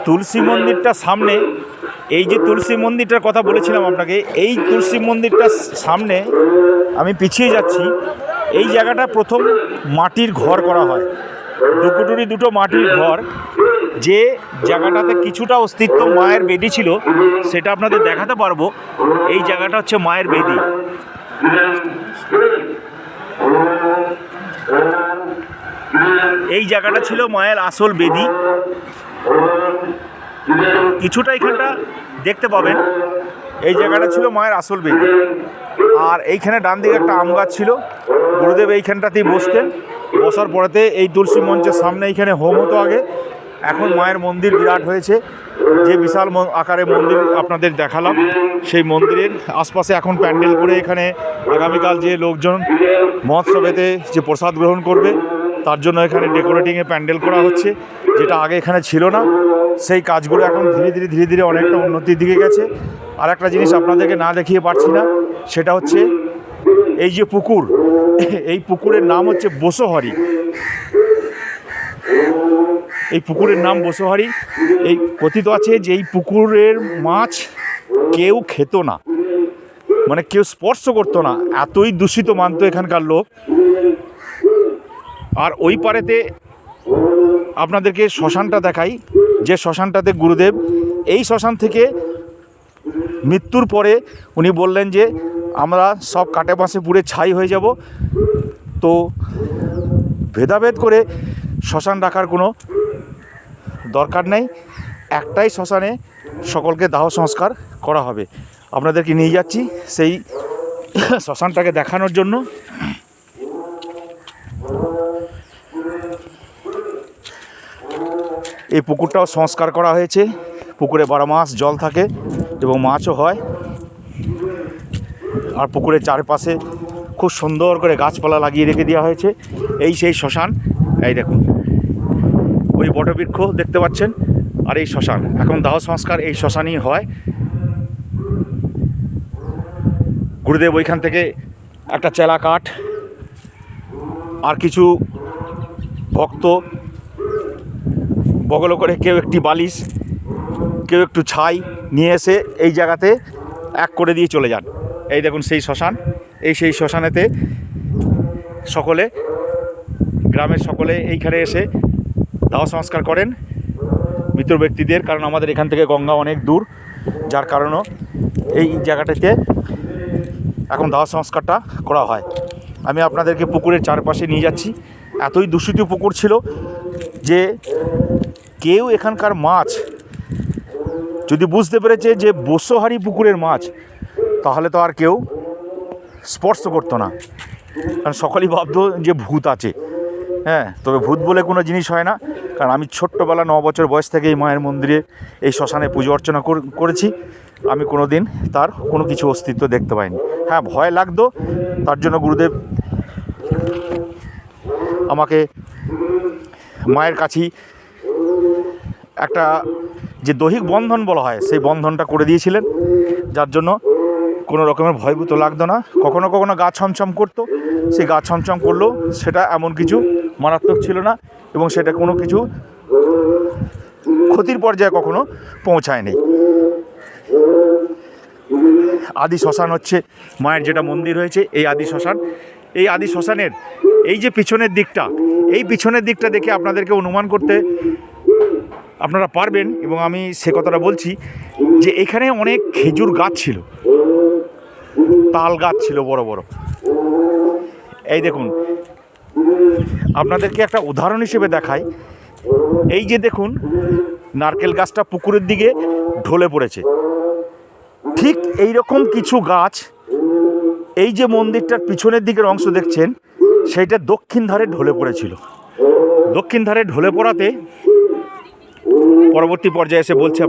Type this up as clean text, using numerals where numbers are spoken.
তুলসী মন্দিরটার সামনে, এই যে তুলসী মন্দিরটার কথা বলেছিলাম আপনাকে, এই তুলসী মন্দিরটার সামনে আমি পিছিয়ে যাচ্ছি। এই জায়গাটা প্রথম মাটির ঘর করা হয়, দুকুটুরি দুটো মাটির ঘর। যে জায়গাটাতে কিছুটা অস্তিত্ব মায়ের বেদি ছিল সেটা আপনাদের দেখাতে পারবো। এই জায়গাটা হচ্ছে মায়ের বেদি। এই জায়গাটা ছিল মায়ের আসল বেদি। কিছুটা এখানটা দেখতে পাবেন, এই জায়গাটা ছিল মায়ের আসল বেদি। আর এইখানে ডান দিকে একটা আম গাছ ছিল, গুরুদেব এইখানটাতেই বসতেন। বসার পরেতে এই তুলসী মঞ্চের সামনে এইখানে হোম হতো আগে। এখন মায়ের মন্দির বিরাট হয়েছে, যে বিশাল আকারে মন্দির আপনাদের দেখালাম, সেই মন্দিরের আশপাশে এখন প্যান্ডেল করে এখানে আগামীকাল যে লোকজন মহোৎসবেতে যে প্রসাদ গ্রহণ করবে তার জন্য এখানে ডেকোরেটিংয়ে প্যান্ডেল করা হচ্ছে, যেটা আগে এখানে ছিল না। সেই কাজগুলো এখন ধীরে ধীরে অনেকটা উন্নতির দিকে গেছে। আর একটা জিনিস আপনাদেরকে না দেখিয়ে পারছি না, সেটা হচ্ছে এই যে পুকুর, এই পুকুরের নাম হচ্ছে বসোহারি। এই পুকুরের নাম বসোহারি। এই কথিত আছে যে এই পুকুরের মাছ কেউ খেত না, মানে কেউ স্পর্শ করতো না, এতই দূষিত মানতো এখানকার লোক। আর ওই পারেতে আপনাদেরকে শ্মশানটা দেখাই, যে শ্মশানটাতে গুরুদেব এই শ্মশান থেকে মৃত্যুর পরে উনি বললেন যে আমরা সব কাটে বাঁশে পুড়ে ছাই হয়ে যাব। তো ভেদাভেদ করে শ্মশান রাখার কোনো দরকার নেই, একটাই শ্মশানে সকলকে দাহ সংস্কার করা হবে। আপনাদেরকে নিয়ে যাচ্ছি সেই শ্মশানটাকে দেখানোর জন্য। এই পুকুরটাও সংস্কার করা হয়েছে, পুকুরে 12 মাস জল থাকে এবং মাছও হয়। আর পুকুরের চারপাশে খুব সুন্দর করে গাছপালা লাগিয়ে রেখে দেওয়া হয়েছে। এই সেই শ্মশান, এই দেখুন ওই বটবৃক্ষ দেখতে পাচ্ছেন, আর এই শ্মশান। এখন দাহ সংস্কার এই শ্মশানই হয়। গুরুদেব ওইখান থেকে একটা চেলা কাঠ আর কিছু ভক্ত বগল করে, কেউ একটি বালিশ, কেউ একটু ছাই নিয়ে এসে এই জায়গাতে এক করে দিয়ে চলে যান। এই দেখুন সেই শ্মশান, এই সেই শ্মশানেতে সকলে, গ্রামের সকলে এইখানে এসে দাহ সংস্কার করেন মৃত ব্যক্তিদের। কারণ আমাদের এখান থেকে গঙ্গা অনেক দূর, যার কারণও এই জায়গাটাতে এখন দাহ সংস্কারটা করা হয়। আমি আপনাদেরকে পুকুরের চারপাশে নিয়ে যাচ্ছি। এতই দূষিত পুকুর ছিল যে কেউ এখানকার মাছ যদি বুঝতে পেরেছে যে বসোহারি পুকুরের মাছ, তাহলে তো আর কেউ স্পর্শ করতো না, কারণ সকলেই ভাবতো যে ভূত আছে। হ্যাঁ, তবে ভূত বলে কোনো জিনিস হয় না, কারণ আমি ছোট্টবেলা 9 বছর বয়স থেকে এই মায়ের মন্দিরে, এই শ্মশানে পুজো অর্চনা করেছি। আমি কোনো দিন তার কোনো কিছু অস্তিত্ব দেখতে পাইনি। হ্যাঁ, ভয় লাগতো, তার জন্য গুরুদেব আমাকে মায়ের কাছেই একটা যে দৈহিক বন্ধন বলা হয় সেই বন্ধনটা করে দিয়েছিলেন, যার জন্য কোনো রকমের ভয়ভূত লাগতো না। কখনো কখনো গা ছমছম করতো, সেই গা ছমছম করলেও সেটা এমন কিছু মারাত্মক ছিল না এবং সেটা কোনো কিছু ক্ষতির পর্যায়ে কখনো পৌঁছায়নি। আদি শ্মশান হচ্ছে মায়ের যেটা মন্দির হয়েছে, এই আদি শ্মশান। এই আদি শ্মশানের এই যে পিছনের দিকটা, এই পিছনের দিকটা দেখে আপনাদেরকে অনুমান করতে আপনারা পারবেন, এবং আমি সে কথাটা বলছি যে এখানে অনেক খেজুর গাছ ছিল, তাল গাছ ছিল বড় বড়। এই দেখুন, আপনাদেরকে একটা উদাহরণ হিসেবে দেখাই। এই যে দেখুন নারকেল গাছটা পুকুরের দিকে ঢলে পড়েছে, ঠিক এই রকম কিছু গাছ এই যে মন্দিরটার পিছনের দিকের অংশ দেখছেন, সেইটা দক্ষিণ ধারে ঢলে পড়েছিল। দক্ষিণ ধারে ঢলে পড়াতে পরবর্তী পর্যায়ে এসে বলছে আপনার